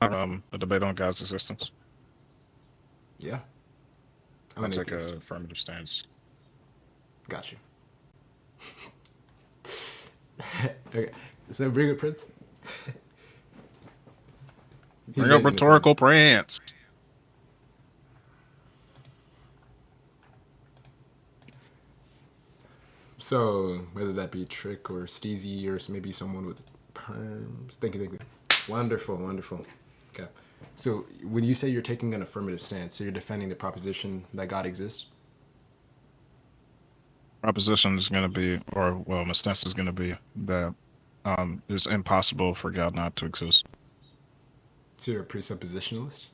A debate on God's existence. Yeah. I'm I'll an take atheist. a affirmative stance. Got you. Okay. So bring it, Prince. He's Bring up raising his hand. rhetorical Prince. So whether that be Trick or Steezy or maybe someone with perms. Thank you, thank you. Wonderful, wonderful. Okay. So when you say you're taking an affirmative stance, so you're defending the proposition that God exists? Proposition is going to be, or well, my stance is going to be that it's impossible for God not to exist. So you're a presuppositionalist?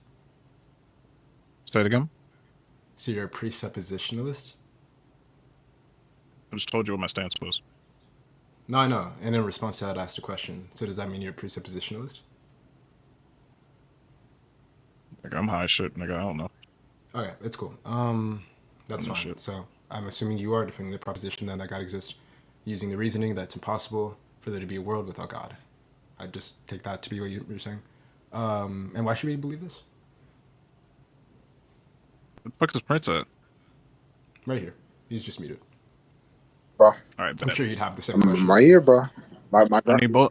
Say it again. So you're a presuppositionalist? I just told you what my stance was. No, I know. And in response to that, I asked a question. So does that mean you're a presuppositionalist? Like, I'm high shit, nigga. I don't know. Okay, it's cool. That's fine. Shit. So I'm assuming you are defending the proposition then that God exists, using the reasoning that it's impossible for there to be a world without God. I just take that to be what you're saying. And why should we believe this? What the fuck is Prince at? Right here. He's just muted. Bro, All right, I'm bet. sure you'd have the same questions. my ear, bro. My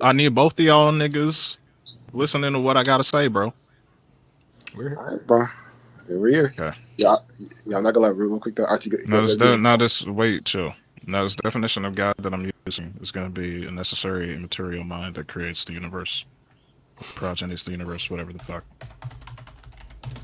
I need both of y'all niggas listening to what I gotta say, bro. We're here. All right, bro. Here we are. Okay. Yeah, I'm not gonna lie real quick though. Archie, Wait, chill. Now this definition of God that I'm using is gonna be a necessary immaterial mind that creates the universe, progenies the universe, whatever the fuck.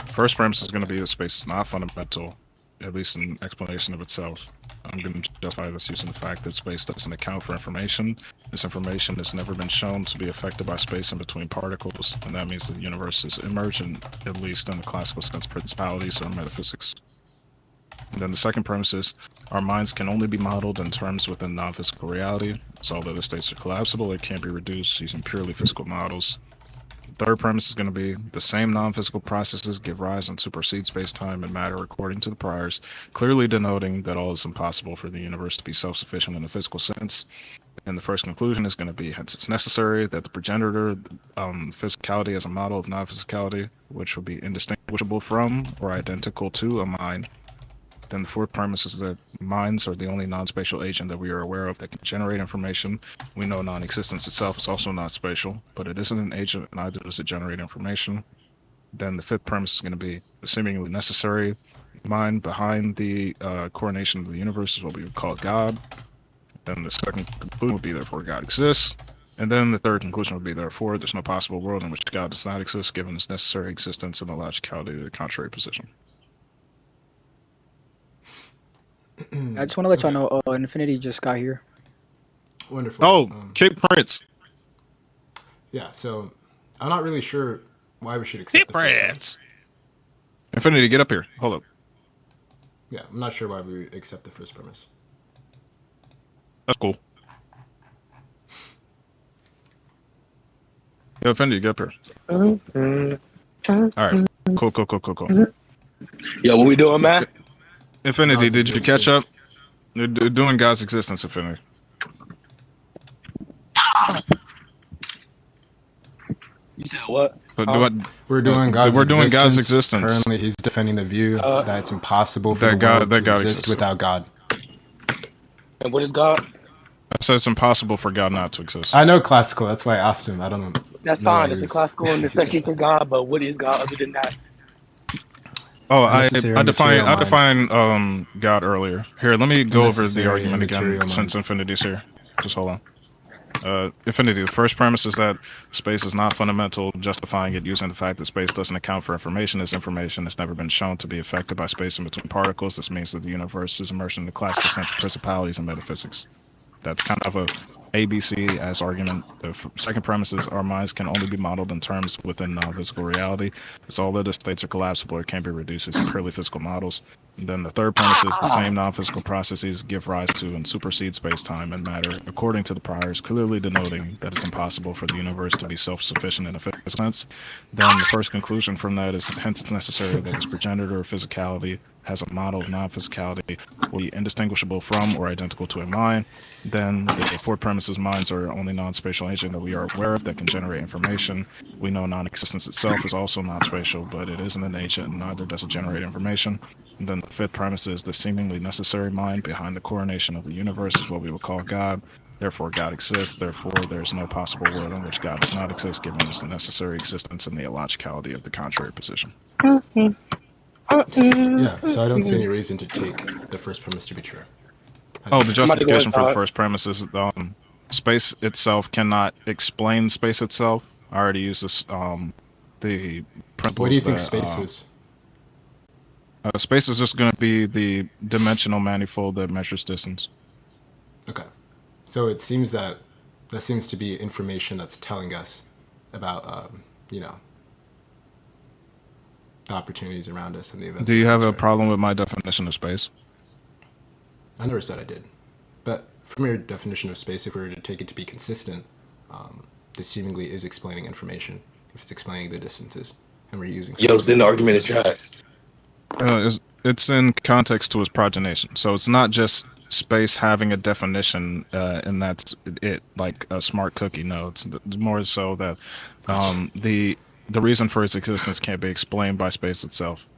First premise is gonna be that space is not fundamental, at least in explanation of itself. I'm going to justify this using the fact that space doesn't account for information. This information has never been shown to be affected by space in between particles, and that means that the universe is emergent, at least in the classical sense, principalities or metaphysics. And then the second premise is our minds can only be modeled in terms within non-physical reality, so although the states are collapsible, it can't be reduced using purely physical models. Third premise is going to be the same non-physical processes give rise and supersede space-time and matter according to the priors, clearly denoting that all is impossible for the universe to be self-sufficient in a physical sense. And the first conclusion is going to be, hence it's necessary that the progenitor, physicality as a model of non-physicality, which will be indistinguishable from or identical to a mind. Then the fourth premise is that minds are the only non-spatial agent that we are aware of that can generate information. We know non-existence itself is also not spatial, but it isn't an agent, neither does it generate information. Then the fifth premise is going to be the seemingly necessary mind behind the coordination of the universe is what we would call God. Then the second conclusion would be therefore God exists. And then the third conclusion would be therefore there's no possible world in which God does not exist given its necessary existence and the logicality of the contrary position. I just want to let y'all know, Infinity just got here. Wonderful. Oh, kick Prince. Yeah, so I'm not really sure why we should accept Kick the first premise. Prince. Infinity, get up here. Hold up. Yeah, I'm not sure why we accept the first premise. That's cool. Yo, Infinity, get up here. All right. Cool. Yo, what we doing, man? Infinity, God's did you catch existence. up? They're doing God's existence, Infinity. You said what? We're doing God's We're doing existence. God's existence. Currently, he's defending the view that it's impossible for that the God- world that to God exist exists. without God. And what is God? I said it's impossible for God not to exist. I know classical. That's why I asked him. I don't know. That's No, fine. he It's a was- classical necessity for God, but what is God other than that? Oh, I Necessary define material God earlier. Here, let me go over the Necessary argument immaterial again mind. since Infinity's here. Just hold on. Infinity, the first premise is that space is not fundamental, justifying it using the fact that space doesn't account for information. This information has never been shown to be affected by space in between particles. This means that the universe is immersed in the classical sense of principalities and metaphysics. That's kind of a ABC as argument. The second premise is our minds can only be modeled in terms within non-physical reality. It's all that the states are collapsible or can be reduced as purely physical models. And then the third premise is the same non-physical processes give rise to and supersede space-time and matter, according to the priors, clearly denoting that it's impossible for the universe to be self-sufficient in a physical sense. Then the first conclusion from that is hence it's necessary that this progenitor of physicality has a model of non-physicality will be indistinguishable from or identical to a mind. Then the fourth premise is minds are only non-spatial agent that we are aware of that can generate information. We know non-existence itself is also non-spatial, but it isn't an agent, and neither does it generate information. And then the fifth premise is the seemingly necessary mind behind the coronation of the universe is what we would call God. Therefore, God exists. Therefore, there's no possible world in which God does not exist, given its necessary existence and the illogicality of the contrary position. Yeah, so I don't see any reason to take the first premise to be true. Oh, the I'm about to go justification for the inside. first premise is space itself cannot explain space itself. I already used this. The principles What do you think that, space is? Space is just going to be the dimensional manifold that measures distance. Okay. So it seems that seems to be information that's telling us about, you know, the opportunities around us and the events. Do you have around a us, right? problem with my definition of space? I never said I did. But from your definition of space, if we were to take it to be consistent, this seemingly is explaining information. If it's explaining the distances, and we're using. Yo, send the argument in chat. It's in context to its progenation. So it's not just space having a definition, and that's it, like a smart cookie. No, it's more so that the reason for its existence can't be explained by space itself.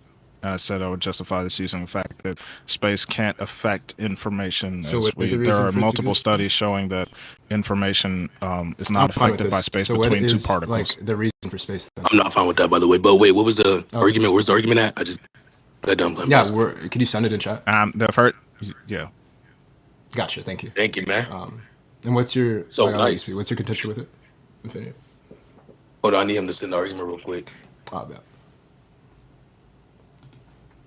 And I said I would justify this using the fact that space can't affect information. So what is the there reason are for its multiple existence? studies showing that information is I'm not fine with affected by this. space So what between two is, particles. like the reason for space? Then? I'm not fine with that, by the way. But wait, what was the argument? Where's the argument at? I just got done playing. Yeah, basketball. can you send it in chat? The first, yeah. Gotcha. Thank you. Thank you, man. And what's your So like, nice. What's your contention with it? Infinity. Hold on, I need him to send the argument real quick. Oh, yeah.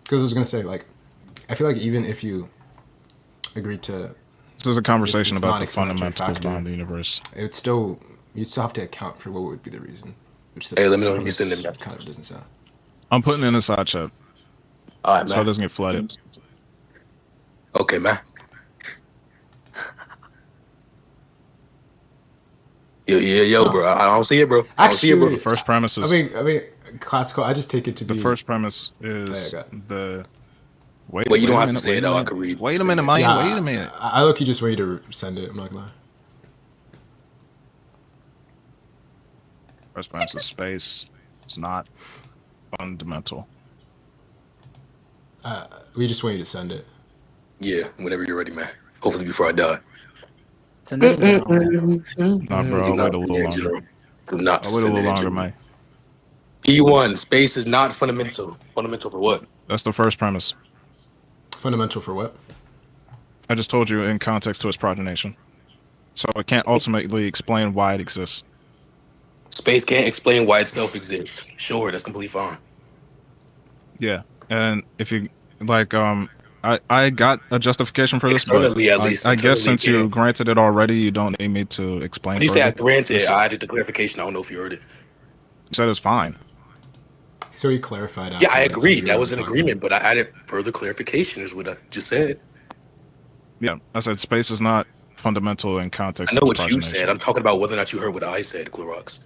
Because I was gonna say, like, I feel like even if you agreed to, This is a conversation This is about the non-explanatory fundamentals factor. behind the universe. you'd still have to account for what would be the reason. Which Hey, let me know when you premise send it, man. kind of doesn't sound. I'm putting it in the side chat All right, so it man. doesn't get flooded. Okay, man. Yo, bro. I don't see it, bro. I don't see it, bro. Actually, The first premise is I mean, classical. I just take it to the be first premise is Yeah, I got it. the. Wait, Wait, you don't a have to minute, say wait it a out. I minute. can read. Wait a minute, man. Yeah, Wait a minute. I look, you just want you to send it. I'm not gonna lie. First premise is space. It's not fundamental. We just want you to send it. Yeah, whenever you're ready, man. Hopefully before I die. Send it in general. Nah, bro, Do I'll not wait a send little it in longer. general. Do not I'll wait a send little it in longer, general. man. E1, space is not fundamental. Fundamental for what? That's the first premise. Fundamental for what? I just told you in context to its progenation. So it can't ultimately explain why it exists. Space can't explain why itself exists. Sure, that's completely fine. Yeah, and if you like, I got a justification for this, but Externally, at least. I guess Externally, since you yeah. granted it already, you don't need me to explain. When you say I further. granted, This- I added the clarification. I don't know if you heard it. You said it's fine. So he clarified. Yeah, I afterwards, agreed. so That you're was an talking agreement, but I added further clarification, is what I just said. Yeah, I said space is not fundamental in context. I know of what you progenation. said. I'm talking about whether or not you heard what I said, clorox.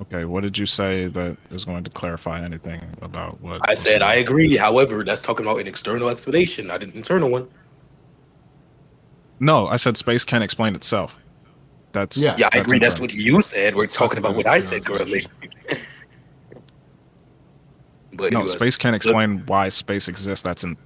Okay, what did you say that is going to clarify anything about what I was said I agree. However, that's talking about an external explanation, not an internal one. No, I said space can't explain itself. That's Yeah. Yeah, I agree. That's internal. what you said. We're It's talking about what I said external currently. But No, anyways, space can't explain why space exists. That's an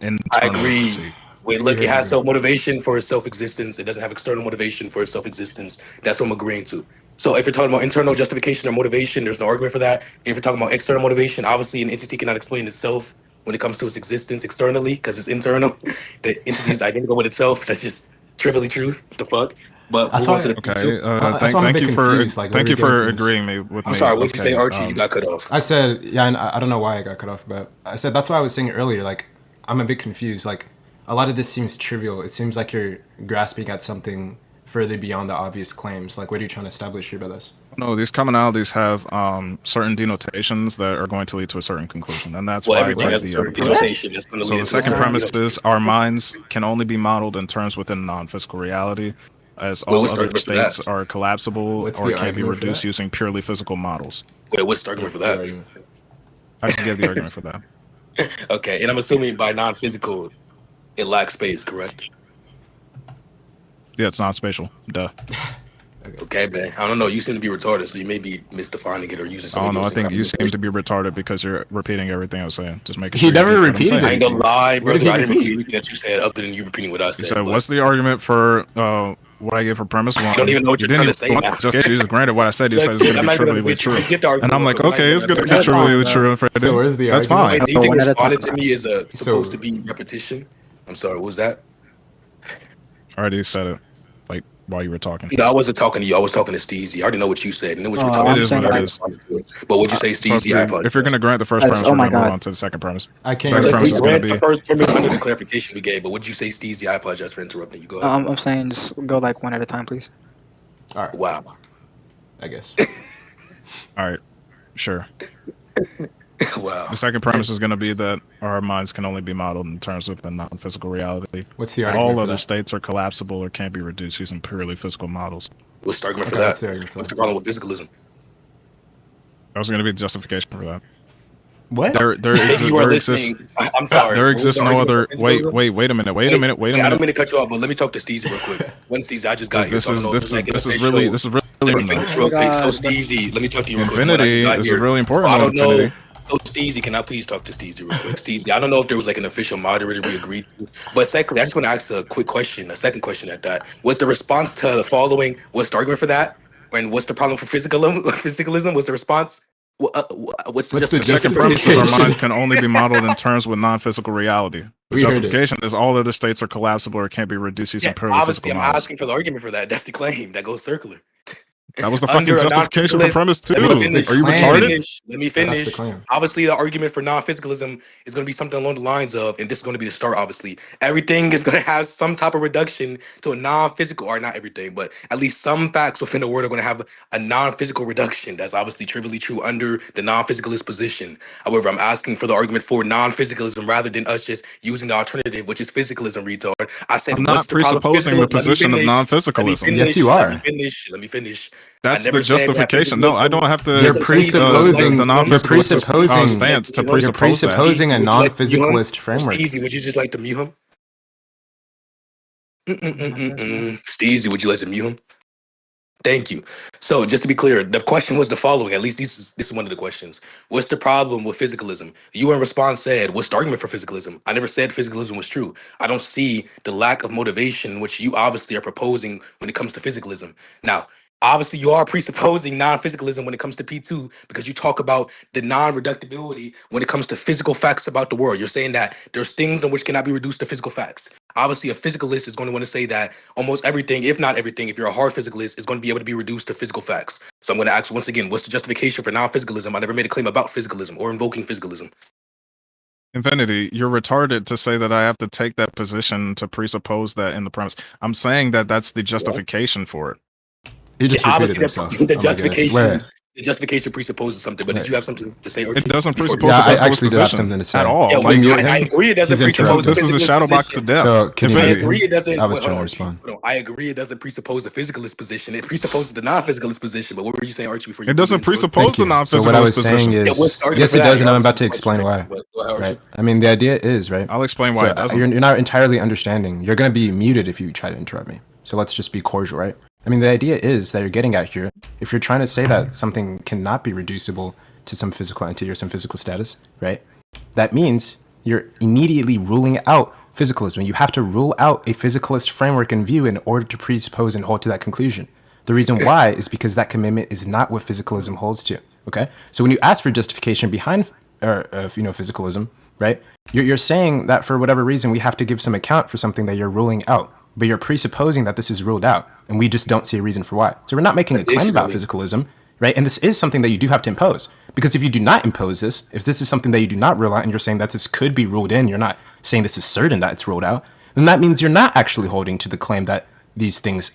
internal I agree. entity. Wait, look, We it has agree. self-motivation for its self-existence. It doesn't have external motivation for its self-existence. That's what I'm agreeing to. So if you're talking about internal justification or motivation, there's no argument for that. If you're talking about external motivation, obviously an entity cannot explain itself when it comes to its existence externally because it's internal. The entity is identical with itself. That's just trivially true. What the fuck? But That's move on why- to the Okay. that's why I'm a Thank bit you for confused, like, thank where you we getting for from this? agreeing me with I'm me. sorry, what'd you Okay, say, Archie? You got cut off. I said, yeah, and I don't know why I got cut off, but I said that's why I was saying earlier. Like, I'm a bit confused. Like, a lot of this seems trivial. It seems like you're grasping at something further beyond the obvious claims. Like, what are you trying to establish here by this? No, these commonalities have certain denotations that are going to lead to a certain conclusion, and that's Well, why everything like has a the other certain premises. denotation. It's gonna So lead the to second a premise certain is our minds can only be modeled in terms within non-physical reality, as Well, all what's the other argument for that? states are collapsible What's or the can be argument for reduced that? using purely physical models. Wait, what's the argument for The that? argument. I just gave the argument for that. Okay, and I'm assuming by non-physical, it lacks space, correct? Yeah, it's non-spatial. Duh. Okay, man. I don't know. You seem to be retarded, so you may be misdefining it or using I some don't know. I think you seem to idiosyncratic. be retarded because you're repeating everything I was saying. Just making He sure you never get what I'm repeated saying. I ain't gonna anything. lie, What did brother. he I didn't repeat? repeat anything that you said other than you repeating what I You said. said, But "What's the argument for what I gave for premise you one?" don't even know what You you're trying didn't to say even now. just you just granted what I said. You said Look, it's going kid, to I'm be not gonna trivially with you. true, Just get the and argument I'm real like, quick. We're not okay, even it's gonna going to have be that One at a trivially time, true. So where's the That's argument? fine. Wait, do you think the one at a time. responded to me is supposed So to be repetition? I'm sorry, what was that? I already said it, like while you were talking. No, I wasn't talking to you. I was talking to Steezy. I already know what you said. I know what you were It talking I'm is about. what saying I it already like, is. responded to it. But what'd you say, So Steezy? I if you're apologize. going to grant the first as, premise, oh we're my going to move god, on to the second premise. I can't Second Look, premise we is going to grant understand. the be first premise under the clarification we gave, but what'd you say, Steezy? I apologize for interrupting you. Go ahead. I'm saying just go like one at a time, please. All right, Wow. I guess. all right. Sure. Wow. The second premise is going to be that our minds can only be modeled in terms of the non-physical reality. What's the All argument for other that? states are collapsible or can't be reduced using purely physical models. What's the argument for Okay, what's that? the argument for What's that? the problem with physicalism? That was going to be the justification for that. What? If you are There exists listening, I'm sorry. there What was exists the no argument for other. physicalism? Wait a minute. Wait, Wait a I don't minute. mean to cut you off, but let me talk to Steezy real quick. When Steezy, I just got here, This so I don't is know if there's like an this is official. really Let me important finish though. Oh my real quick. So god, but Steezy, let me talk to you real quick. When I just Infinity. got This is here, really so important I though. don't know. Infinity. So Steezy, can I please talk to Steezy real quick? Steezy, I don't know if there was like an official moderator we agreed to, but secondly, I just want to ask a quick question, a second question at that. Was the response to the following? What's the argument for that? And what's the problem for physicalism? Physicalism was the response. What's the What's the The second justification? premise is our justification? minds can only be modeled in terms with non-physical reality. The We heard it. justification is all other states are collapsible or can't be reduced Yeah, using purely physical obviously, I'm models. asking for the argument for that. That's the claim that goes circular. That was the fucking Under a justification for non-physicalist, premise let me What's two. the finish. Are you Let me claim? retarded? finish. Let me Yeah, that's the finish. claim. Obviously, the argument for non-physicalism is going to be something along the lines of, and this is going to be the start. Obviously, everything is going to have some type of reduction to a non-physical, or not everything, but at least some facts within the word are going to have a non-physical reduction. That's obviously trivially true under the non-physicalist position. However, I'm asking for the argument for non-physicalism rather than us just using the alternative, which is physicalism. Retard. I said, I'm what's not the problem for presupposing the physicalism? Let me position of finish. Let me non-physicalism. Yes, you finish. Let me are. finish. Let me finish. I That's the never said that justification. No, I physicalism. don't have to You're Listen, Steezy, would you like the presupposing. to You're non-physicalist presupposing. stance to You're presuppose that. presupposing a Steezy, would you like to mute him? non-physicalist framework. Steezy, would you just like to mute him? I guess not. Steezy, would you like to mute him? Thank you. So, just to be clear, the question was the following. At least this is one of the questions. What's the problem with physicalism? You in response said, "What's the argument for physicalism?" I never said physicalism was true. I don't see the lack of motivation which you obviously are proposing when it comes to physicalism. Now, obviously, you are presupposing non-physicalism when it comes to P2 because you talk about the non-reductibility when it comes to physical facts about the world. You're saying that there's things in which cannot be reduced to physical facts. Obviously, a physicalist is going to want to say that almost everything, if not everything, if you're a hard physicalist, is going to be able to be reduced to physical facts. So I'm going to ask once again, what's the justification for non-physicalism? I never made a claim about physicalism or invoking physicalism. Infinity, you're retarded to say that I have to take that position to presuppose that in the premise. I'm saying that that's the justification for it. He just Yeah, repeated obviously, himself. the Oh my goodness. justification, Wait, the justification presupposes something. But did wait. you have something to say, It Archie? doesn't Before presuppose Yeah, a I physicalist actually did have position something to say. at all. Yeah, Can you mute I him? agree it doesn't He's presuppose the interrupting. This is a physicalist shadow box to position. death. So can you I mute Infinity. agree him? it doesn't. I was Hold trying on, to Archie. respond. Hold on. I agree it doesn't presuppose the physicalist position. It presupposes the non-physicalist position. But what were you saying, Archie, before you It blew doesn't into it? presuppose Thank the you. So what I non-physicalist was saying position. Yeah, what's is, the argument yes, for it that? does, and You're I'm obviously about to just explain why. contradicting. But go ahead, Archie. Right? I mean, the idea is right. I'll explain why So it doesn't. you're not entirely understanding. You're going to be muted if you try to interrupt me. So let's just be cordial, right? I mean, the idea is that you're getting at here. If you're trying to say that something cannot be reducible to some physical entity or some physical status, right? That means you're immediately ruling out physicalism. You have to rule out a physicalist framework and view in order to presuppose and hold to that conclusion. The reason why is because that commitment is not what physicalism holds to. Okay, so when you ask for justification behind, physicalism, right? You're saying that for whatever reason we have to give some account for something that you're ruling out, but you're presupposing that this is ruled out, and we just don't see a reason for why. So we're not making a claim about Additionally, physicalism, right? And this is something that you do have to impose, because if you do not impose this, if this is something that you do not rule out, and you're saying that this could be ruled in, you're not saying this is certain that it's ruled out, then that means you're not actually holding to the claim that these things,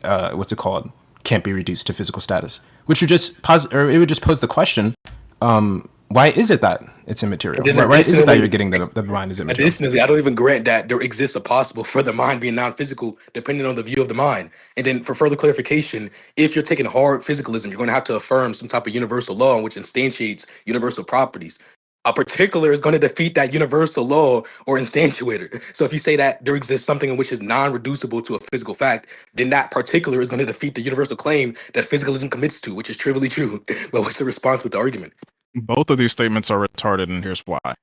can't be reduced to physical status, which would just it would just pose the question, why is it that it's immaterial? then Why is it that additionally, you're getting that the mind is immaterial? additionally, I don't even grant that there exists a possible for the mind being non-physical, depending on the view of the mind. And then, for further clarification, if you're taking hard physicalism, you're going to have to affirm some type of universal law in which instantiates universal properties. A particular is going to defeat that universal law or instantiator. So if you say that there exists something in which is non-reducible to a physical fact, then that particular is going to defeat the universal claim that physicalism commits to, which is trivially true. But what's the response with the argument? Both of these statements are retarded, and here's why.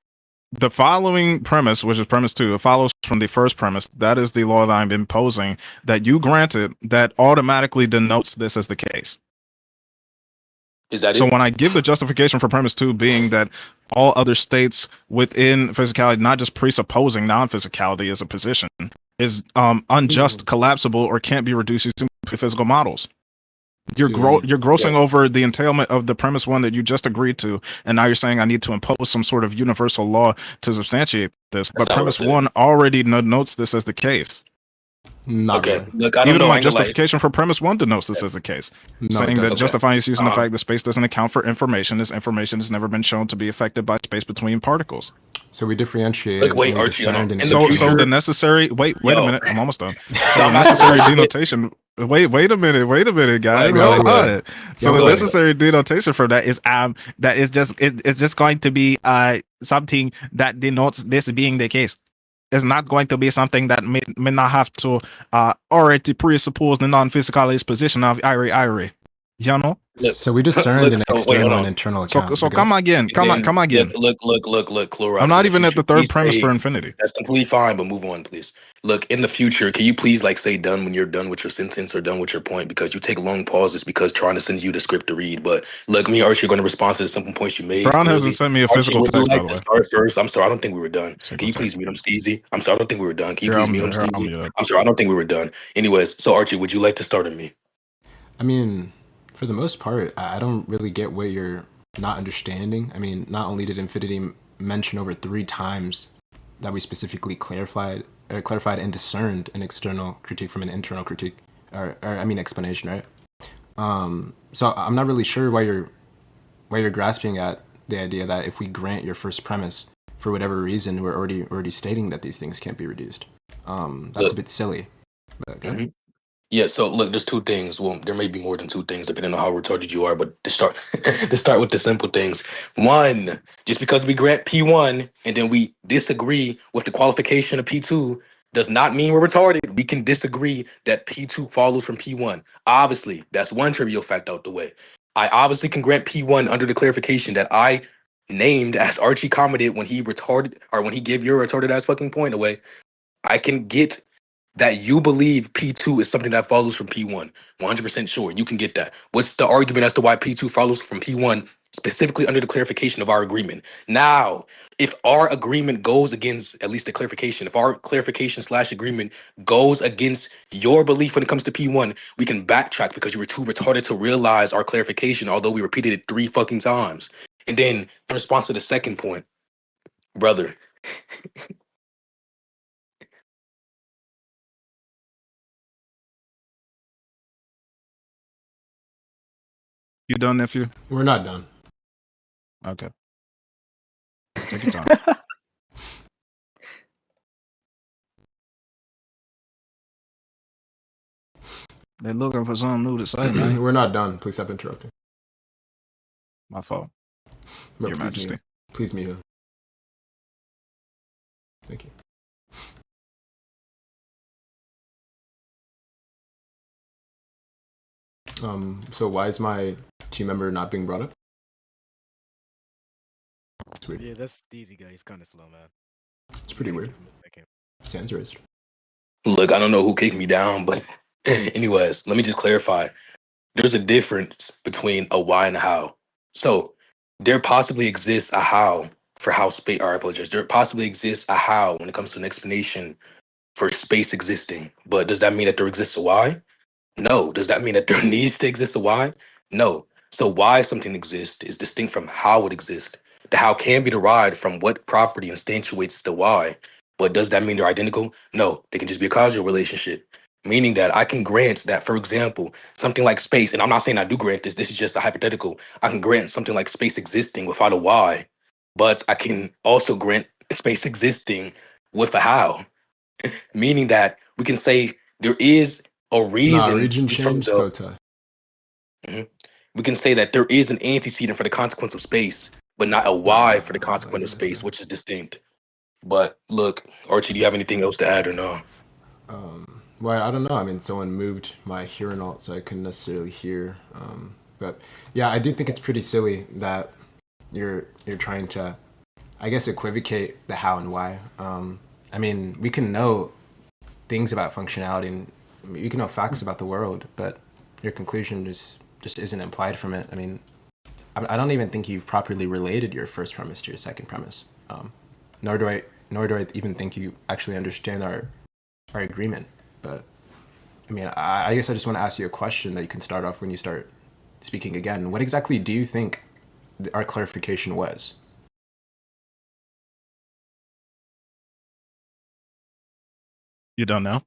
The following premise, which is premise 2, it follows from the first premise. That is the law that I'm imposing that you granted that automatically denotes this as the case. Is that So it? when I give the justification for premise 2 being that all other states within physicality, not just presupposing non-physicality as a position, is unjust, collapsible, or can't be reduced to physical models. You're grossing over the entailment of the premise 1 that you just agreed to, and now you're saying I need to impose some sort of universal law to substantiate this. But premise 1 already denotes this as the case. Not Okay, really. look, I don't Even know. my I ain't gonna lie. justification for premise 1 denotes this as a case, No, it saying that doesn't. justifying its use in the Uh-huh. fact that space doesn't account for information. This information has never been shown to be affected by space between particles. So we differentiate Look, wait, and we Archie, hold on. discern and In the So future- the necessary wait a Yo. minute, I'm almost done. So No, the I'm not necessary gonna- denotation. Wait a minute, guys. Go ahead, Hold go on. So Go the ahead. necessary denotation for that is it's just going to be something that denotes this being the case. It's not going to be something that may not have to already presuppose the non-physicalist position of Irie. You know? Look, So we discerned look, an so wait, external hold and on. internal So account. so because- come again. Come again. Look, Clorox. I'm not in the even at future, the third please premise say- for infinity. That's completely fine, but move on, please. Look, in the future, can you please say done when you're done with your sentence or done with your point? Because you take long pauses because trying to send you the script to read. But look, me and Archie are going to respond to the simple points you made. Brown clearly. hasn't sent me a Archie, physical would you text, by like the to way. start first? I'm sorry, I don't think we were done. Physical Can you please text. mute him, Steezy? I'm sorry, I don't think we were done. Can you Here, please I'll mute him, mute it. I'll Steezy? mute it. I'm sorry, I don't think we were done. Anyways, so Archie, would you like to start on me? I mean, for the most part, I don't really get what you're not understanding. I mean, not only did infinity mention over 3 times that we specifically clarified and discerned an external critique from an internal critique, or explanation, right? So I'm not really sure why you're grasping at the idea that if we grant your first premise for whatever reason, we're already stating that these things can't be reduced. That's a bit silly. But, okay. Mhm. Yeah, so look, there's 2 things. Well, there may be more than 2 things depending on how retarded you are, but to start to start with the simple things. 1, just because we grant P1 and then we disagree with the qualification of P2 does not mean we're retarded. We can disagree that P2 follows from P1. Obviously, that's one trivial fact out the way. I obviously can grant P1 under the clarification that I named as Archie commented when he retarded or when he gave your retarded ass fucking point away. I can get that you believe P2 is something that follows from P1. 100% sure. You can get that. What's the argument as to why P2 follows from P1, specifically under the clarification of our agreement? Now, if our agreement goes against, at least the clarification, if our clarification/agreement goes against your belief when it comes to P1, we can backtrack because you were too retarded to realize our clarification, although we repeated it 3 fucking times. And then, in response to the second point, brother, You done, nephew? We're not done. Okay. Take your time. They're looking for something new to say, man. We're not done. Please stop interrupting. My fault. But Your please Majesty. mute. Please mute him. Thank you. So why is my team member not being brought up? It's weird. Yeah, that's the easy guy. He's kind of slow, man. It's pretty weird. Give him a second. Hands raised. look, I don't know who kicked me down, but anyways, let me just clarify. There's a difference between a why and a how. So there possibly exists a how for how space, or I apologize, there possibly exists a how when it comes to an explanation for space existing. But does that mean that there exists a why? No. Does that mean that there needs to exist a why? No. So why something exists is distinct from how it exists. The how can be derived from what property instantiates the why. But does that mean they're identical? No. They can just be a causal relationship. Meaning that I can grant that, for example, something like space, and I'm not saying I do grant this is just a hypothetical. I can grant something like space existing without a why, but I can also grant space existing with a how. Meaning that we can say there is a reason Nah, region in change, terms of- SOTA. we can say that there is an antecedent for the consequence of space, but not a why for the I consequent of got you. space, which is distinct. But look, Archie, do you have anything else to add or no? Well, I don't know. I mean, someone moved my hearing alt, so I couldn't necessarily hear. But yeah, I do think it's pretty silly that you're trying to, I guess, equivocate the how and why. I mean, we can know things about functionality, and you can know facts about the world, but your conclusion just isn't implied from it. I mean, I don't even think you've properly related your first premise to your second premise. Nor do I even think you actually understand our agreement. But I mean, I guess I just want to ask you a question that you can start off when you start speaking again. What exactly do you think our clarification was? You done now?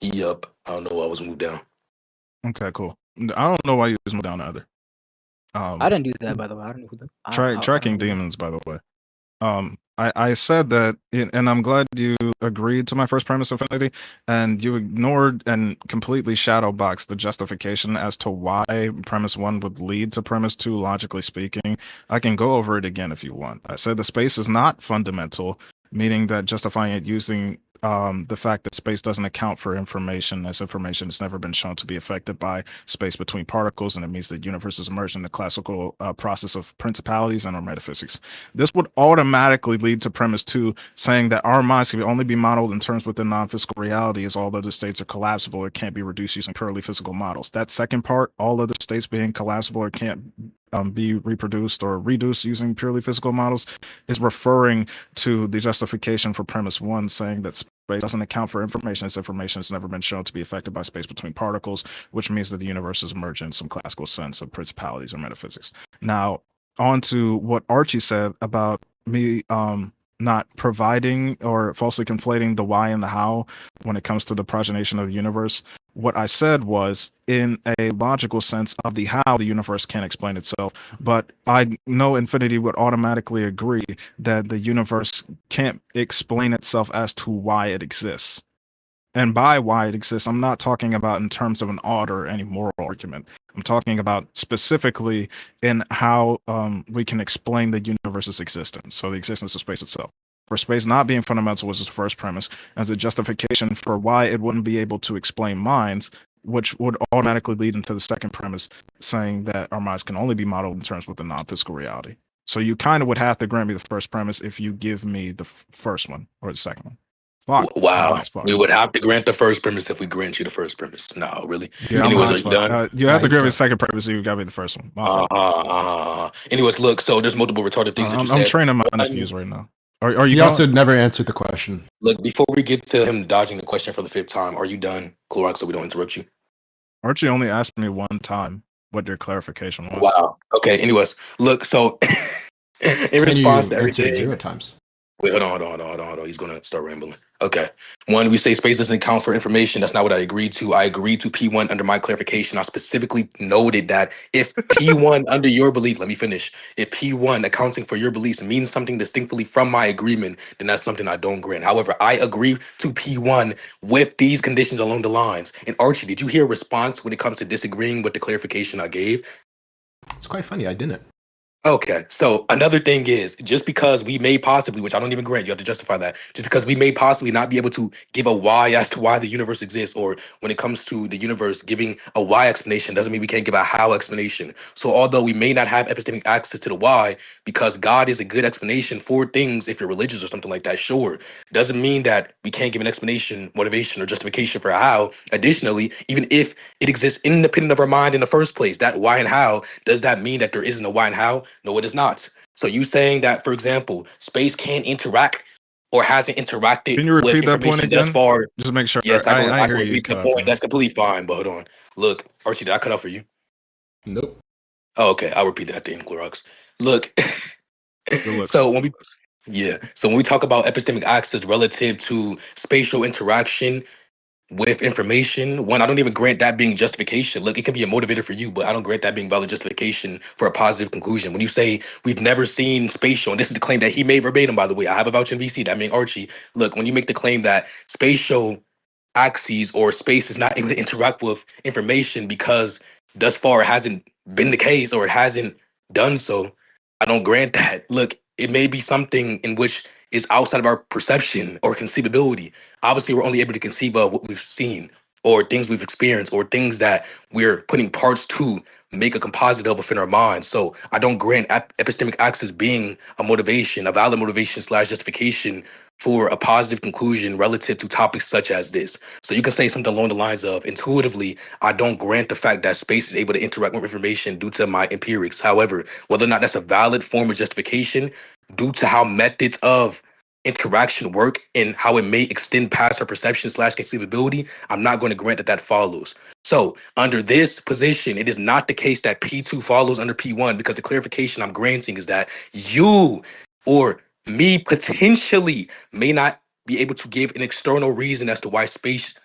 Yup. I don't know why I was moved down. Okay, cool. I don't know why you was moved down either. I didn't do that, by the way. I don't know who the Tracking demons, by the way. I said that, and I'm glad you agreed to my first premise, Infinity, and you ignored and completely shadowboxed the justification as to why premise 1 would lead to premise 2, logically speaking. I can go over it again if you want. I said the space is not fundamental, meaning that justifying it using the fact that space doesn't account for information, as information has never been shown to be affected by space between particles, and it means that universe is immersed in the classical process of principalities and or metaphysics. This would automatically lead to premise 2, saying that our minds can only be modeled in terms within non-physical reality, as all other states are collapsible or can't be reduced using purely physical models. That second part, all other states being collapsible or can't be reproduced or reduced using purely physical models, is referring to the justification for premise 1, saying that space doesn't account for information, as information has never been shown to be affected by space between particles, which means that the universe is emerging in some classical sense of principalities or metaphysics. Now, on to what Archie said about me not providing or falsely conflating the why and the how when it comes to the progenation of the universe. What I said was, in a logical sense of the how, the universe can't explain itself, but I know Infinity would automatically agree that the universe can't explain itself as to why it exists. And by why it exists, I'm not talking about in terms of an odd or any moral argument. I'm talking about specifically in how we can explain the universe's existence, so the existence of space itself. For space not being fundamental was his first premise, as a justification for why it wouldn't be able to explain minds, which would automatically lead into the second premise, saying that our minds can only be modeled in terms with the non-physical reality. So you kind of would have to grant me the first premise if you give me the first one or the second one. Fuck. My Wow. mind's fucked. We would have to grant the first premise if we grant you the first premise. No, really. Yeah, Anyways, mine's are you fucked. done? You have to He's grant me the done. second premise, so you got me the first one. My fault. Anyways, look, so there's multiple retarded things that you I'm said. training my One, nephews right now. Are you He going? also never answered the question. look, before we get to him dodging the question for the 5th time, are you done, Clorox, so we don't interrupt you? Archie only asked me one time what your clarification was. Wow. Okay, anyways, look, so in Can response to you answer it everything. 0 times? Wait, hold on. He's gonna start rambling. Okay. One, we say space doesn't count for information. That's not what I agreed to. I agreed to P1 under my clarification. I specifically noted that if P1 under your belief, let me finish. If P1 accounting for your beliefs means something distinctly from my agreement, then that's something I don't grant. However, I agree to P1 with these conditions along the lines. And Archie, did you hear a response when it comes to disagreeing with the clarification I gave? It's quite funny. I didn't. Okay, so another thing is just because we may possibly, which I don't even grant, you have to justify that, just because we may possibly not be able to give a why as to why the universe exists, or when it comes to the universe giving a why explanation, doesn't mean we can't give a how explanation. So although we may not have epistemic access to the why, because God is a good explanation for things, if you're religious or something like that, sure, doesn't mean that we can't give an explanation, motivation, or justification for a how. Additionally, even if it exists independent of our mind in the first place, that why and how, does that mean that there isn't a why and how? No, it is not. So you saying that, for example, space can interact or hasn't interacted Can you with repeat that point information thus again? far? Just to make sure. Yes, I I can hear you repeat the cut out for point. me. That's completely fine. But hold on. Look, Archie, did I cut out for you? Nope. Oh, okay. I'll repeat that then, Clorox. Look, Good looks. so when we talk about epistemic access relative to spatial interaction with information, one, I don't even grant that being justification. Look, it can be a motivator for you, but I don't grant that being valid justification for a positive conclusion. When you say we've never seen spatial, and this is the claim that he made verbatim, by the way, I have a vouch in VC, that mean Archie. Look, when you make the claim that spatial axes or space is not able to interact with information because thus far it hasn't been the case or it hasn't done so, I don't grant that. Look, it may be something in which is outside of our perception or conceivability. Obviously, we're only able to conceive of what we've seen or things we've experienced or things that we're putting parts to make a composite of within our minds. So I don't grant epistemic access being a motivation, a valid motivation slash justification for a positive conclusion relative to topics such as this. So you can say something along the lines of intuitively, I don't grant the fact that space is able to interact with information due to my empirics. However, whether or not that's a valid form of justification due to how methods of interaction work and how it may extend past our perception slash conceivability, I'm not going to grant that that follows. So under this position, it is not the case that P2 follows under P1 because the clarification I'm granting is that you or me potentially may not be able to give an external reason as to why space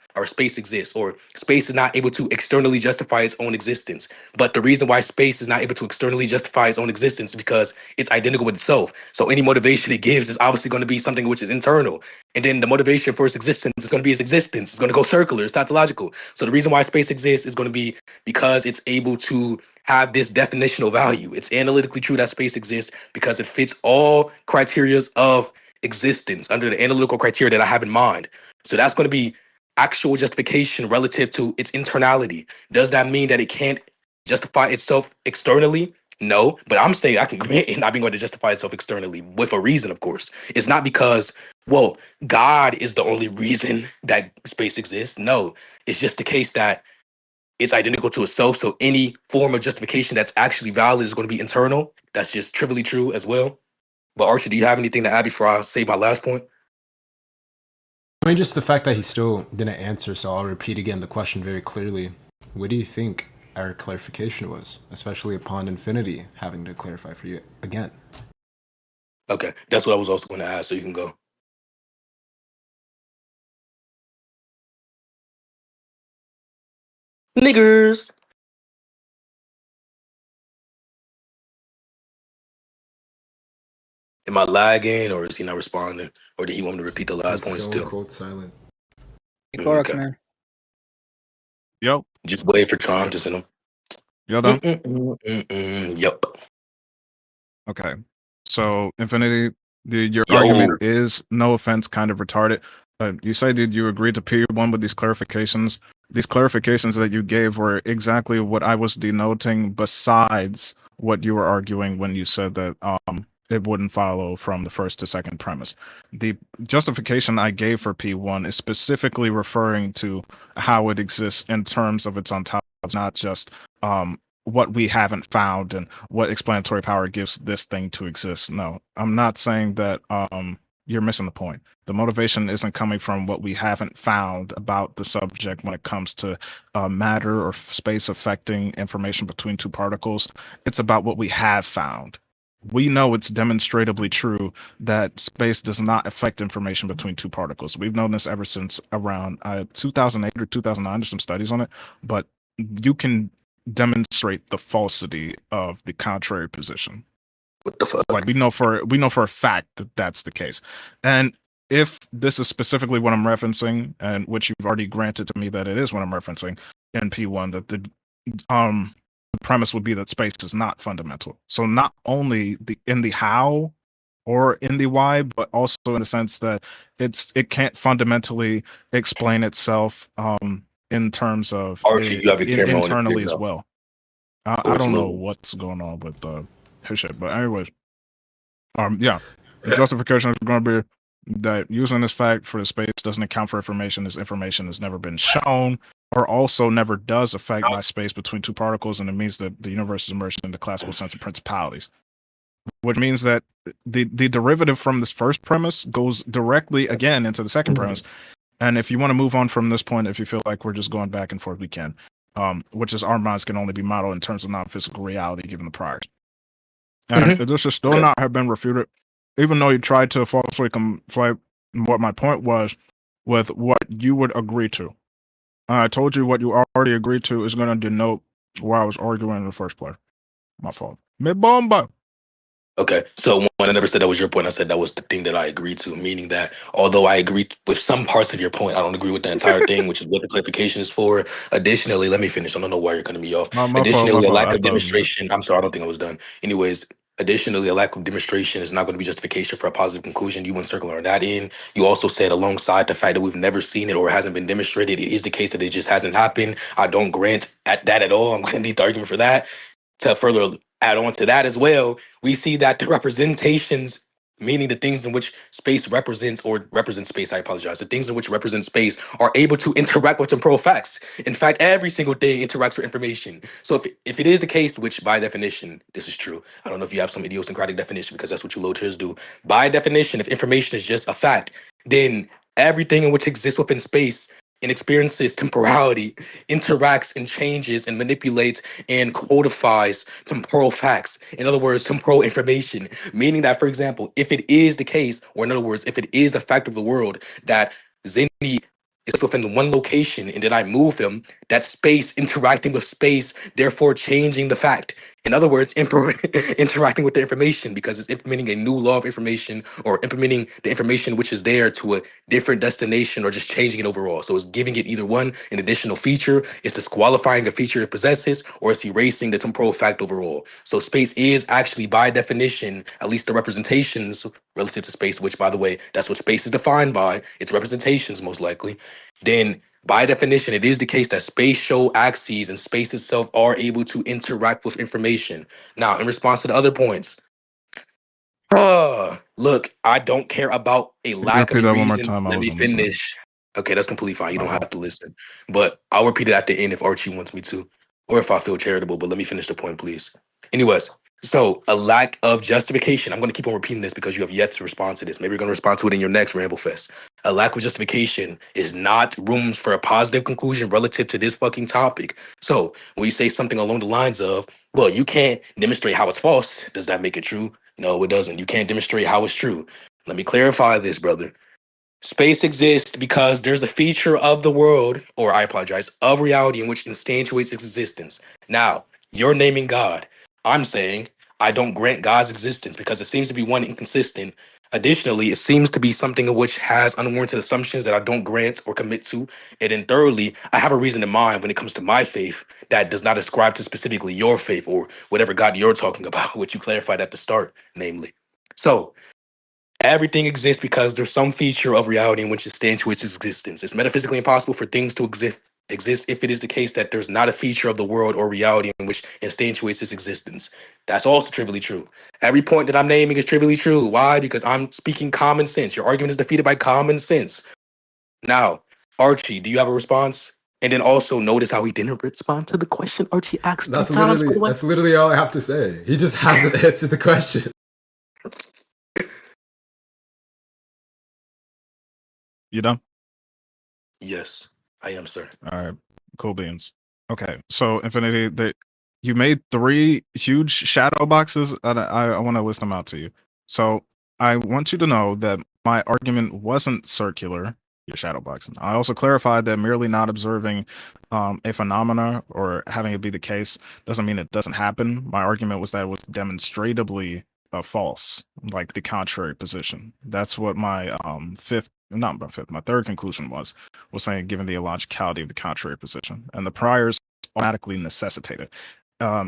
exists, or space is not able to externally justify its own existence. But the reason why space is not able to externally justify its own existence is because it's identical with itself. So any motivation it gives is obviously going to be something which is internal. And then the motivation for its existence is going to be its existence. It's going to go circular. It's tautological. So the reason why space exists is going to be because it's able to have this definitional value. It's analytically true that space exists because it fits all criterias of existence under the analytical criteria that I have in mind. So that's going to be actual justification relative to its internality. Does that mean that it can't justify itself externally? No, but I'm saying I can grant it not being able to justify itself externally with a reason, of course. It's not because, well, God is the only reason that space exists. No, it's just the case that it's identical to itself. So any form of justification that's actually valid is going to be internal. That's just trivially true as well. But Archie, do you have anything to add before I say my last point? I mean, just the fact that he still didn't answer, so I'll repeat again the question very clearly. What do you think our clarification was, especially upon infinity having to clarify for you again? Okay, that's what I was also going to ask, so you can go. Niggers. Am I lagging, or is he not responding, or did he want me to repeat the last point He's so still? cold silent. Hey, Clorox, Okay. man. Yo, Just wait for Tron to send him. yo, done. Yep. Okay. So, Infinity, your Yo. argument is, no offense, kind of retarded. You say, did you agree to P1 with these clarifications? These clarifications that you gave were exactly what I was denoting, besides what you were arguing when you said that it wouldn't follow from the first to second premise. The justification I gave for P1 is specifically referring to how it exists in terms of its ontology, not just what we haven't found and what explanatory power gives this thing to exist. No, I'm not saying that you're missing the point. The motivation isn't coming from what we haven't found about the subject when it comes to matter or space affecting information between two particles. It's about what we have found. We know it's demonstrably true that space does not affect information between two particles. We've known this ever since around 2008 or 2009. There's some studies on it, but you can demonstrate the falsity of the contrary position. What the fuck? Like we know for a fact that that's the case. And if this is specifically what I'm referencing, and which you've already granted to me that it is what I'm referencing in P1, that the premise would be that space is not fundamental. So not only in the how or in the why, but also in the sense that it can't fundamentally explain itself in terms of Archie, you have your camera on internally again, as though. well. Or I it's don't know low. what's going on with his shit, but anyways, yeah, the justification is going to be that using this fact for the space doesn't account for information. This information has never been shown, or also never does affect by space between two particles, and it means that the universe is immersed in the classical sense of principalities, which means that the derivative from this first premise goes directly again into the second premise. And if you want to move on from this point, if you feel like we're just going back and forth, we can. Which is our minds can only be modeled in terms of non-physical reality given the priors. And this should still not have been refuted, even though you tried to falsely conflate what my point was with what you would agree to. I told you what you already agreed to is going to denote why I was arguing in the first place. My fault. Me bomba. Okay, so when I never said that was your point, I said that was the thing that I agreed to, meaning that although I agree with some parts of your point, I don't agree with the entire thing, which is what the clarification is for. Additionally, let me finish. I don't know why you're cutting me off. My fault. Additionally, a I lack of thought it was good. demonstration. I'm sorry, I don't think I was done. Anyways, Additionally, a lack of demonstration is not going to be justification for a positive conclusion. You went circular on that in. You also said alongside the fact that we've never seen it or it hasn't been demonstrated, it is the case that it just hasn't happened. I don't grant at that at all. I'm going to need the argument for that. To further add on to that as well, we see that the representations, meaning the things in which space represents or represents space, I apologize, the things in which represent space are able to interact with temporal facts. In fact, every single thing interacts with information. So if it is the case, which by definition, this is true. I don't know if you have some idiosyncratic definition because that's what you low-tiers do. By definition, if information is just a fact, then everything in which exists within space and experiences temporality interacts and changes and manipulates and codifies temporal facts. In other words, temporal information. Meaning that, for example, if it is the case, or in other words, if it is the fact of the world that Zindi is within one location and then I move him, that space interacting with space, therefore changing the fact. In other words, interacting with the information because it's implementing a new law of information or implementing the information which is there to a different destination or just changing it overall. So it's giving it either one, an additional feature, it's disqualifying a feature it possesses, or it's erasing the temporal fact overall. So space is actually by definition, at least the representations relative to space, which by the way, that's what space is defined by, its representations most likely, then by definition, it is the case that spatial axes and space itself are able to interact with information. Now, in response to the other points, look, I don't care about a Can you lack of repeat a that one more reason. time? I Let me wasn't listening. finish. Okay, that's completely fine. You don't Uh-oh. have to listen. But I'll repeat it at the end if Archie wants me to, or if I feel charitable. But let me finish the point, please. Anyways, so a lack of justification. I'm going to keep on repeating this because you have yet to respond to this. Maybe you're going to respond to it in your next Ramble Fest. A lack of justification is not rooms for a positive conclusion relative to this fucking topic. So when you say something along the lines of, well, you can't demonstrate how it's false, does that make it true? No, it doesn't. You can't demonstrate how it's true. Let me clarify this, brother. Space exists because there's a feature of the world, or I apologize, of reality in which instantiates its existence. Now, you're naming God. I'm saying I don't grant God's existence because it seems to be one inconsistent. Additionally, it seems to be something in which has unwarranted assumptions that I don't grant or commit to. And then thirdly, I have a reason in mind when it comes to my faith that does not ascribe to specifically your faith or whatever God you're talking about, which you clarified at the start, namely. So everything exists because there's some feature of reality in which it stands to its existence. It's metaphysically impossible for things to exist if it is the case that there's not a feature of the world or reality in which instantiates its existence. That's also trivially true. Every point that I'm naming is trivially true. Why? Because I'm speaking common sense. Your argument is defeated by common sense. Now, Archie, do you have a response? And then also notice how he didn't respond to the question Archie asked 3 times. By the way. That's literally all I have to say. He just hasn't answered the question. You done? Yes, I am, sir. All right. Cool beans. Okay. So Infinity, you made 3 huge shadow boxes, and I want to list them out to you. So I want you to know that my argument wasn't circular, your shadow box. I also clarified that merely not observing a phenomena or having it be the case doesn't mean it doesn't happen. My argument was that it was demonstrably false, like the contrary position. That's what my my third conclusion was saying, given the illogicality of the contrary position, and the priors automatically necessitate it.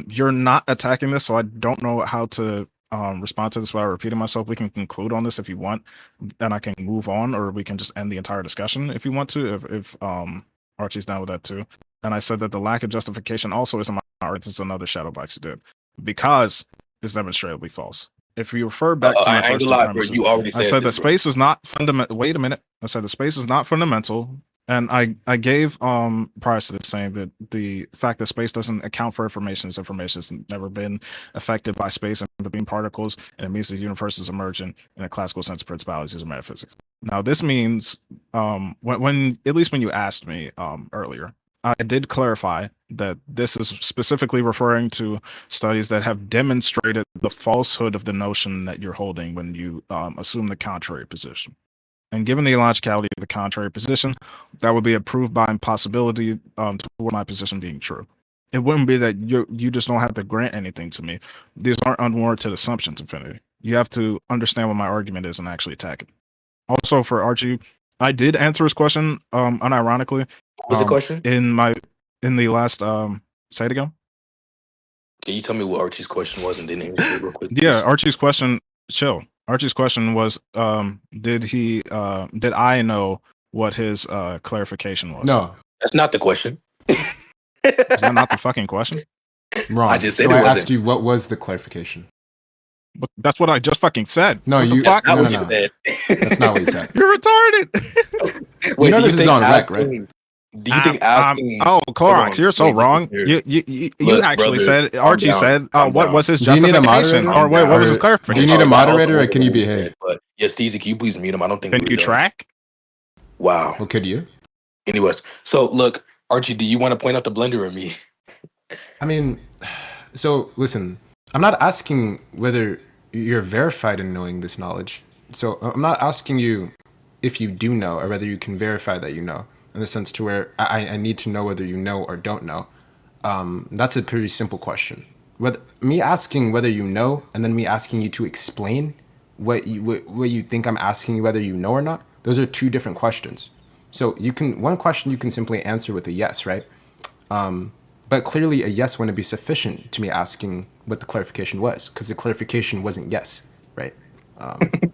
You're not attacking this, so I don't know how to respond to this without repeating myself. We can conclude on this if you want, and I can move on, or we can just end the entire discussion if you want to, if Archie's down with that too. And I said that the lack of justification also is in my argument. It's another shadow box you did, because it's demonstrably false. If you refer back to my I ain't first gonna two lie, bro. premises, You already I said said that this, bro. space is not fundamental. Wait a minute. I said the space is not fundamental, and I gave prior to this saying that the fact that space doesn't account for information has never been affected by space and being particles, and it means the universe is emergent in a classical sense of principalities or metaphysics. Now this means when at least when you asked me earlier, I did clarify that this is specifically referring to studies that have demonstrated the falsehood of the notion that you're holding when you assume the contrary position. And given the illogicality of the contrary position, that would be a proof by impossibility toward my position being true. It wouldn't be that you just don't have to grant anything to me. These aren't unwarranted assumptions, Infinity. You have to understand what my argument is and actually attack it. Also, for Archie, I did answer his question unironically. What was the question? In the last say it again. Can you tell me what Archie's question was and then answer it real quick? Yeah, please? Archie's question. Chill. Archie's question was, did I know what his clarification was? No, That's not the question. Is that not the fucking question? wrong. I just said so it I wasn't. asked you, what was the clarification? But that's what I just fucking said. No, what you- the fuck? That's not No, what no, you said. That's not what you said. You're retarded. Wait, know do this is think on rec, asking- Do you think asking? oh, Hold Clorox, on, you're so wait, wrong. here. You Look, actually brother, said, calm Archie down, said, calm what down. was his Do you need a justification? moderator? Or wait, what was his Or clarification? do you need a Sorry, but I also moderator, or wasn't can you what was behave? said, But yes, Steezy, can you please mute him? I don't think Can we're you done. track? Wow. Well, could you? Anyways, so look, Archie, do you want to point out the blender or me? I mean, so listen, I'm not asking whether you're verified in knowing this knowledge. So I'm not asking you if you do know or whether you can verify that you know, in the sense to where I need to know whether you know or don't know. That's a pretty simple question. Whether me asking whether you know and then me asking you to explain what you think I'm asking you whether you know or not, those are two different questions. So one question you can simply answer with a yes, right? But clearly a yes wouldn't be sufficient to me asking what the clarification was, because the clarification wasn't yes, right?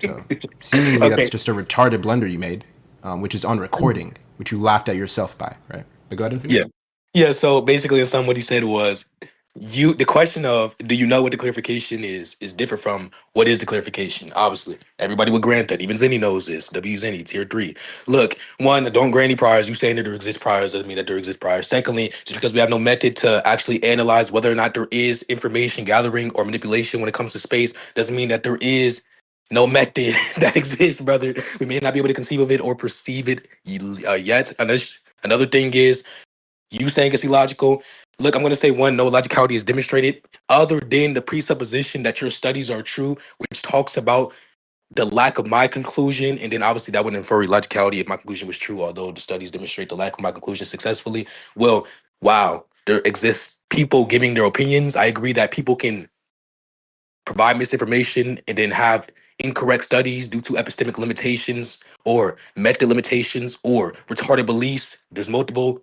So seemingly Okay. that's just a retarded blunder you made, which is on recording, which you laughed at yourself by, right? But go ahead and finish. Yeah. So basically, in sum, what he said was, the question of do you know what the clarification is different from what is the clarification. Obviously, everybody would grant that. Even Zenny knows this. W Zenny, tier 3. Look, one, don't grant any priors. You saying that there exist priors doesn't mean that there exist priors. Secondly, just because we have no method to actually analyze whether or not there is information gathering or manipulation when it comes to space doesn't mean that there is no method that exists, brother. We may not be able to conceive of it or perceive it yet. Another thing is, you saying it's illogical. Look, I'm going to say one, no logicality is demonstrated other than the presupposition that your studies are true, which talks about the lack of my conclusion. And then obviously that would infer illogicality if my conclusion was true, although the studies demonstrate the lack of my conclusion successfully. Well, wow, there exists people giving their opinions. I agree that people can provide misinformation and then have incorrect studies due to epistemic limitations or method limitations or retarded beliefs. There's multiple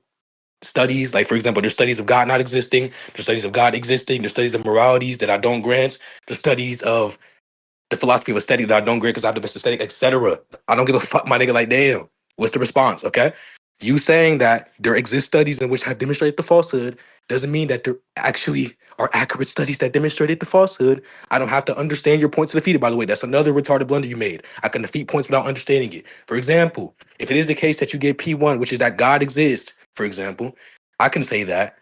studies, like for example, there's studies of God not existing, there's studies of God existing, there's studies of moralities that I don't grant, there's studies of the philosophy of aesthetic that I don't grant because I have the best aesthetic, etc. I don't give a fuck, my nigga. Like, damn, what's the response? Okay, you saying that there exist studies in which have demonstrated the falsehood doesn't mean that there actually are accurate studies that demonstrated the falsehood. I don't have to understand your points to defeat it. By the way, that's another retarded blunder you made. I can defeat points without understanding it. For example, if it is the case that you get P1, which is that God exists, for example, I can say that.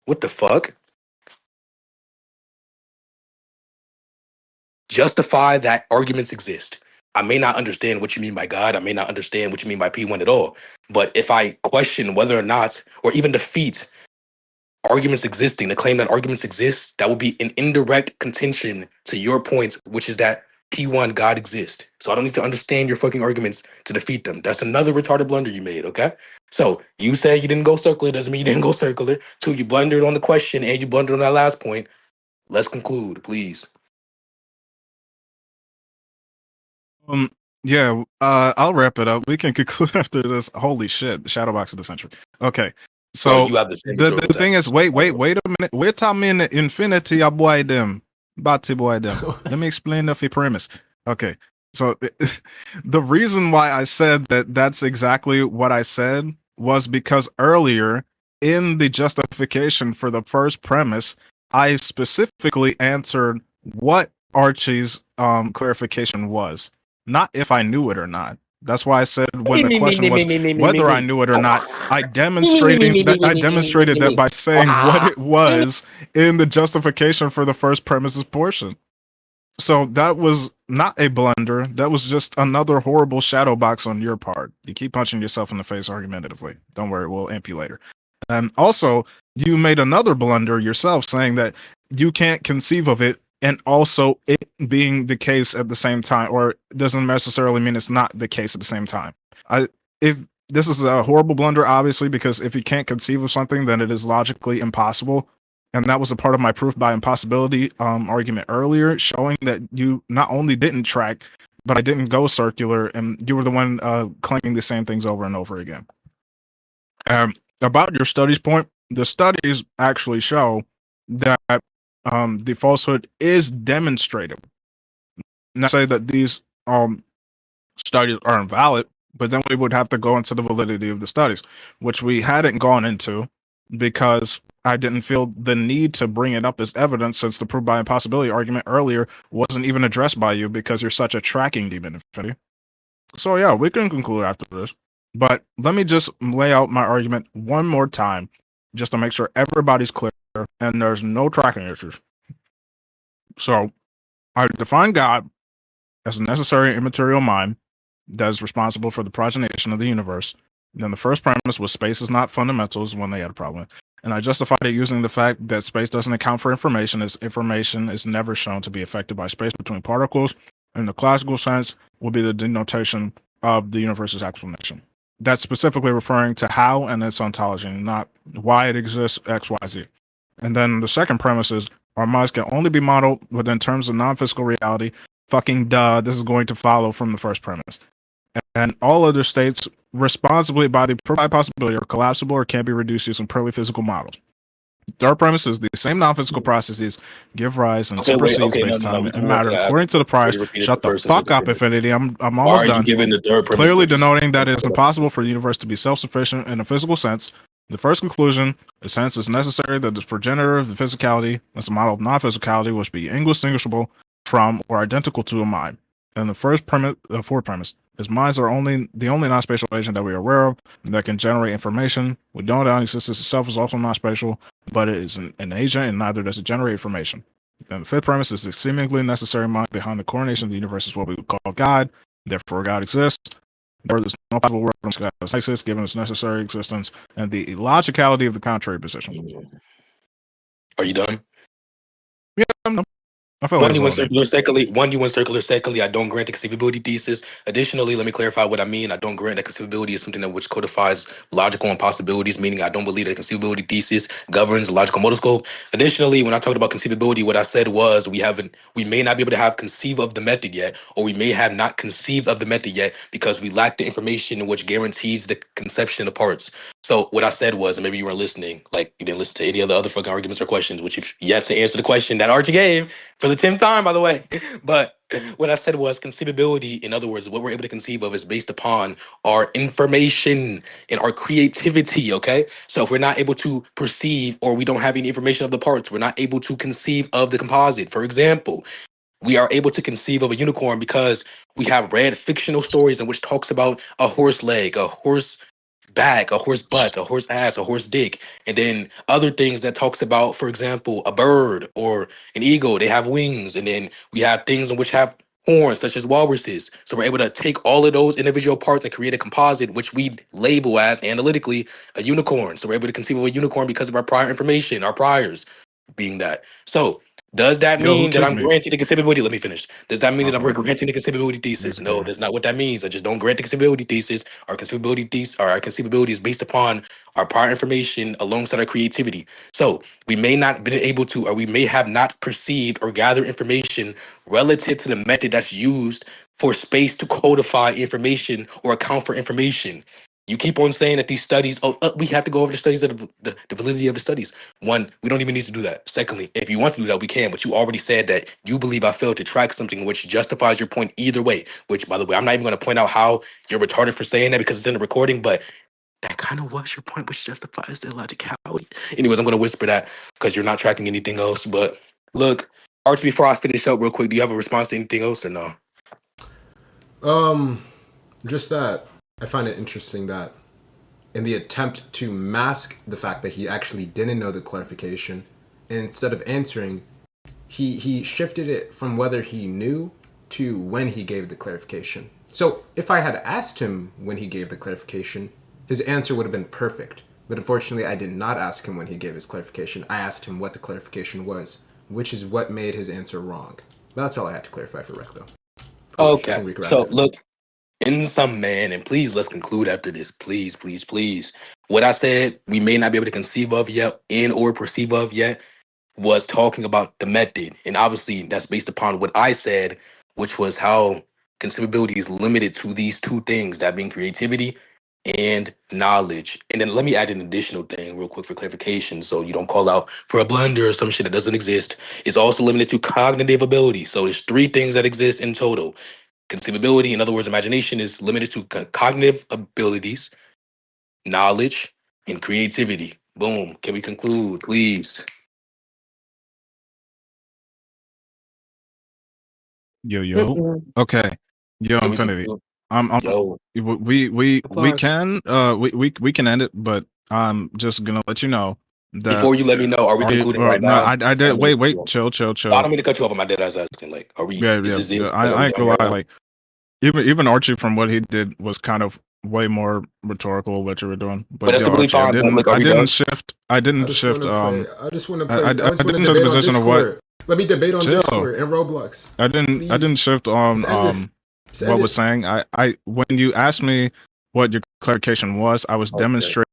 What the fuck? Justify that arguments exist. I may not understand what you mean by God. I may not understand what you mean by P1 at all. But if I question whether or not, or even defeat arguments existing, the claim that arguments exist, that would be an indirect contention to your point, which is that P1 God exists. So I don't need to understand your fucking arguments to defeat them. That's another retarded blunder you made, okay? So you say you didn't go circular, doesn't mean you didn't go circular. Two, you blundered on the question and you blundered on that last point. Let's conclude, please. Yeah, I'll wrap it up. We can conclude after this. Holy shit, the shadow box of the century. Okay, so Bro, you have the same the rhetorical thing tactics. is, wait a minute. Wait a minute. Infinity, I boy them, batty boy them. Let me explain the premise. Okay, so the reason why I said that that's exactly what I said was because earlier in the justification for the first premise, I specifically answered what Archie's clarification was. Not if I knew it or not. That's why I said when the question was whether I knew it or not, I demonstrated that by saying what it was in the justification for the first premises portion. So that was not a blunder. That was just another horrible shadow box on your part. You keep punching yourself in the face argumentatively. Don't worry, we'll amp you later. And also, you made another blunder yourself saying that you can't conceive of it and also it being the case at the same time, or doesn't necessarily mean it's not the case at the same time. If this is a horrible blunder, obviously, because if you can't conceive of something, then it is logically impossible. And that was a part of my proof by impossibility argument earlier, showing that you not only didn't track, but I didn't go circular, and you were the one claiming the same things over and over again. About your studies point, the studies actually show that the falsehood is demonstrated. Not say that these studies are invalid, but then we would have to go into the validity of the studies, which we hadn't gone into because I didn't feel the need to bring it up as evidence, since the proof by impossibility argument earlier wasn't even addressed by you because you're such a tracking demon, Infinity. So yeah, we can conclude after this. But let me just lay out my argument one more time, just to make sure everybody's clear and there's no tracking issues. So I define God as a necessary immaterial mind that is responsible for the progenation of the universe. Then the first premise was space is not fundamental is one they had a problem with. And I justified it using the fact that space doesn't account for information, as information is never shown to be affected by space between particles. In the classical sense, will be the denotation of the universe's explanation. That's specifically referring to how and its ontology, not why it exists, X, Y, Z. And then the second premise is our minds can only be modeled within terms of non-physical reality. Fucking duh, this is going to follow from the first premise. And all other states responsibly by the possibility are collapsible or can be reduced using purely physical models. Third premise is the same non-physical processes give rise and Okay, wait. supersede Okay, no, space-time We can and move on to matter that according after. to the price. You repeated Shut the the first and fuck second up, premise. Infinity. I'm Why almost are you done. giving the third premise? Clearly But just denoting that it is impossible for the universe to be self-sufficient in a physical sense. The first conclusion is hence it's necessary that the progenitor of the physicality as a model of non-physicality which be indistinguishable from or identical to a mind. And the fourth premise is minds are the only non-spatial agent that we are aware of that can generate information. We don't know existence itself is also non-spatial, but it is an agent and neither does it generate information. And the fifth premise is the seemingly necessary mind behind the coronation of the universe is what we would call God. Therefore, God exists. There is no possible world from God exists given its necessary existence and the illogicality of the contrary position. are you done? Yeah, I feel like One, it's you went all day. circular. Secondly, I don't grant the conceivability thesis. Additionally, let me clarify what I mean. I don't grant that conceivability is something that which codifies logical impossibilities, meaning I don't believe that conceivability thesis governs logical motoscope. Additionally, when I talked about conceivability, what I said was we may not be able to have conceive of the method yet, or we may have not conceived of the method yet because we lack the information which guarantees the conception of parts. So what I said was, and maybe you weren't listening, like you didn't listen to any of the other fucking arguments or questions, which you've yet to answer the question that Archie gave for the 10th time, by the way. But what I said was conceivability, in other words, what we're able to conceive of is based upon our information and our creativity, okay? So if we're not able to perceive or we don't have any information of the parts, we're not able to conceive of the composite. For example, we are able to conceive of a unicorn because we have read fictional stories in which talks about a horse leg, a horse back, a horse butt, a horse ass, a horse dick, and then other things that talks about, for example, a bird or an eagle. They have wings, and then we have things in which have horns, such as walruses. So we're able to take all of those individual parts and create a composite, which we label as analytically a unicorn. So we're able to conceive of a unicorn because of our prior information, our priors being that. So does that Yo, who mean that kicked I'm me? granting the conceivability? Let me finish. Does that mean My that I'm fault. granting the conceivability Thanks thesis? for No, kicking me. that's not what that means. I just don't grant the conceivability thesis. Our conceivability thesis, or our conceivability is based upon our prior information alongside our creativity. So we may not been able to, or we may have not perceived or gathered information relative to the method that's used for space to codify information or account for information. You keep on saying that these studies, we have to go over the studies of the validity of the studies. One, we don't even need to do that. Secondly, if you want to do that, we can, but you already said that you believe I failed to track something which justifies your point either way, which, by the way, I'm not even going to point out how you're retarded for saying that because it's in the recording, but that kind of was your point, which justifies the illogicality. Anyways, I'm going to whisper that because you're not tracking anything else. But look, Archie, before I finish up real quick, do you have a response to anything else or no? Just that I find it interesting that in the attempt to mask the fact that he actually didn't know the clarification, instead of answering, he shifted it from whether he knew to when he gave the clarification. So if I had asked him when he gave the clarification, his answer would have been perfect. But unfortunately, I did not ask him when he gave his clarification. I asked him what the clarification was, which is what made his answer wrong. But that's all I had to clarify for Rick, though. Coach, I Okay. think we can wrap So it. look, in some man, and please let's conclude after this. Please, please, please. What I said we may not be able to conceive of yet and or perceive of yet was talking about the method. And obviously that's based upon what I said, which was how conceivability is limited to these two things, that being creativity and knowledge. And then let me add an additional thing real quick for clarification so you don't call out for a blunder or some shit that doesn't exist. It's also limited to cognitive ability. So there's three things that exist in total. Conceivability, in other words, imagination, is limited to cognitive abilities, knowledge, and creativity. Boom. Can we conclude, please? Yo. Okay. Yo, Can we Infinity. conclude? I'm Yo, we Facts. can we can end it, but I'm just gonna let you know that before you let me know, are we concluding right no, now? I did wait, chill. I don't mean to cut you off on my dead ass asking. Like, are we? Yeah, Is yeah, this it? yeah. Like, are I we ain't done gonna right lie, now? like even Archie from what he did was kind of way more rhetorical what you were doing. But But that's yo, completely Archie, fine. Like, are we done? I I didn't just want shift to play. I just want to play. I I just want to didn't shift the debate on position of what Discord. Let me debate on chill. Discord and Roblox. I didn't Please. shift on Let's end this. Let's end what was it. saying. I when you asked me what your clarification was, I was Okay. demonstrating